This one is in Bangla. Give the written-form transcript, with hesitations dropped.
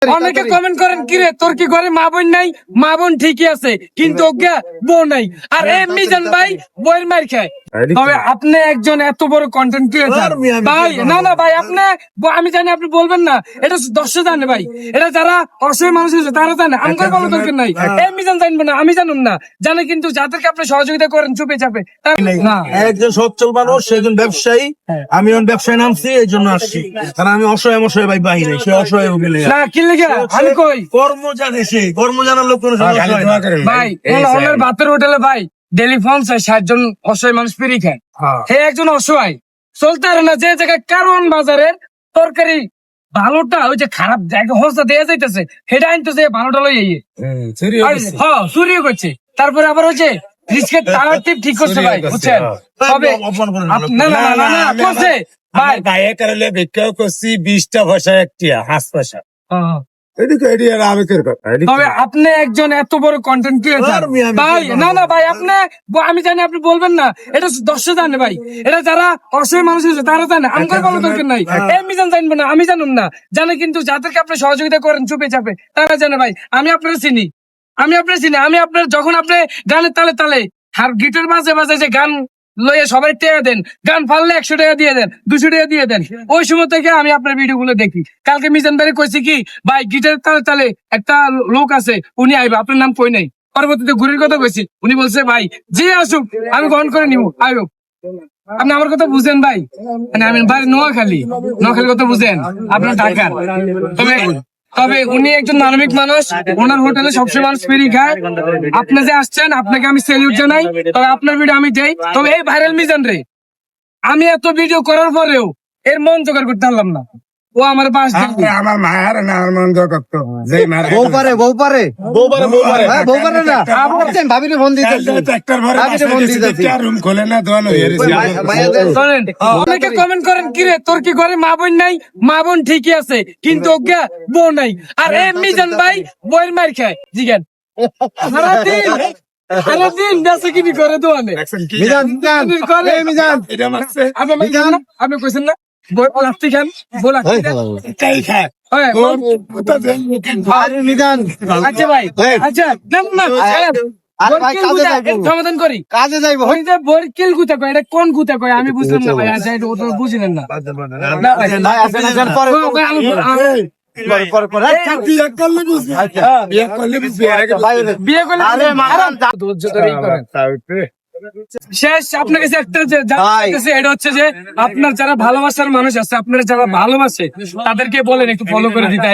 অনেকে কমেন্ট করেন কিরে তোর কি ঘরে মা বোন নাই? মা বোন ঠিকই আছে কিন্তু ওকে বউ নাই। আর মিজান ভাই বইয়ের মার খায়। তবে আপনি একজন এত বড় কন্টেন্ট ক্রিয়েটর ভাই, না না ভাই আপনি, আমি জানি আপনি বলবেন না, এটা দর্শক জানে ভাই, এটা যারা অসহায় মানুষ আছে তারা জানে, আমার বলার দরকার নাই। মিজান জানবো না, আমি জানুন না, জানে কিন্তু যাদেরকে আপনি সহযোগিতা করেন চুপে চাপে না। একজন সচ্ছল মানুষ, একজন ব্যবসায়ী, আমি এখন ব্যবসায় নামছি এই জন্য আসছি, কারণ আমি অসহায় মশায় ভাই বাহিনী, সে অসহায় গেলে না কি লেগে আমি কই কর্ম জানে, সে কর্ম জানার লোক কোনো ভাই ওনার ভাতের হোটেলে ভাই ডেলি 50-60 জন অসহায় মানুষ পেরি খায়। হে একজন অসহায়, চলতে পারে না, যে জায়গায় কারণ বাজারের তরকারি ভালোটা ওই যে খারাপ জায়গা হস্তা দেওয়া যাইতেছে সেটা আনতেছে ভালোটা লই চুরিও করছে, তারপরে আবার হচ্ছে রিস্কের টাওয়ার টিপ ঠিক করছে ভাই, বুঝছেন? তবে না না না না করছে ভাই, গায়ে কারণে ভিক্ষা করছি 20টা পয়সা একটিয়া 5 পয়সা। তবে আপনি একজন এত বড় কন্টেন্ট ক্রিয়েটর ভাই, না না ভাই আপনি, আমি জানি আপনি বলবেন না, এটা দর্শক জানে ভাই, এটা যারা অসহায় মানুষ আছে তারা জানে, আমার বলার দরকার নাই। মিজান জানবো না, আমি জানুন না, জানে কিন্তু যাদেরকে আপনি সহযোগিতা করেন চুপে চাপে তারা জানে ভাই। আমি আপনার চিনি, আমি আপনার যখন আপনি গানের তালে তালে আর গিটার বাজে বাজে যে গান লইয়ে সবাই টাকা দেন, গান ফাললে 100 টাকা দিয়ে দেন, 200 টাকা দিয়ে দেন, ওই সময় থেকে আমি আপনার ভিডিও গুলো দেখি। কালকে মিজান ভাই কইছি কি ভাই গিটার তালে তালে একটা লোক আছে উনি আইবা, আপনার নাম কই নাই, পরবর্তীতে ঘুরির কথা কইছি, উনি বলছে ভাই যে আসুক আমি গ্রহণ করে নিব, আইব। আপনি আমার কথা বুঝেন ভাই, মানে আমি ভাই নোয়াখালী কথা বুঝেন, আপনার ঢাকার। তবে উনি একজন মানবিক মানুষ, ওনার হোটেলে সবসময় মানুষ ফ্রি খায়। আপনি যে আসছেন আপনাকে আমি সেলিউট জানাই। তবে আপনার ভিডিও আমি দেই, তবে এই ভাইরাল মিজান রে আমি এত ভিডিও করার পরেও এর মন জোগাড় করতে পারলাম না। ও আমার পাশ আমার মায়ের না আমার মন করতো যে বউ পারে না ভাবিলে ফোন দিতে রুম খোলে না দোয়ানো অনেকে কমেন্ট করেন কিরে তোর কি ঘরে মা বোন নাই? মা বোন ঠিকই আছে কিন্তু ওকে বউ নাই। আর মিজান ভাই বইয়ের মার খায় জিজ্ঞান সারাদিন বেঁচে কিনি করে দোয়ানে আপনি কইছেন না বই লাস্তি খান খায়। আচ্ছা ভাই, আচ্ছা সমাধান করি, কাজে যাইবো। বই কিল গুতা কয়, এটা কোন গুতা কয় আমি বুঝলাম না ভাই। আচ্ছা এটা বুঝলেন না বিয়ে করলে শেষ। আপনার কাছে একটা এটা হচ্ছে যে আপনার যারা ভালোবাসার মানুষ আছে, আপনারা যারা ভালোবাসে তাদেরকে বলেন একটু ফলো করে দিতে।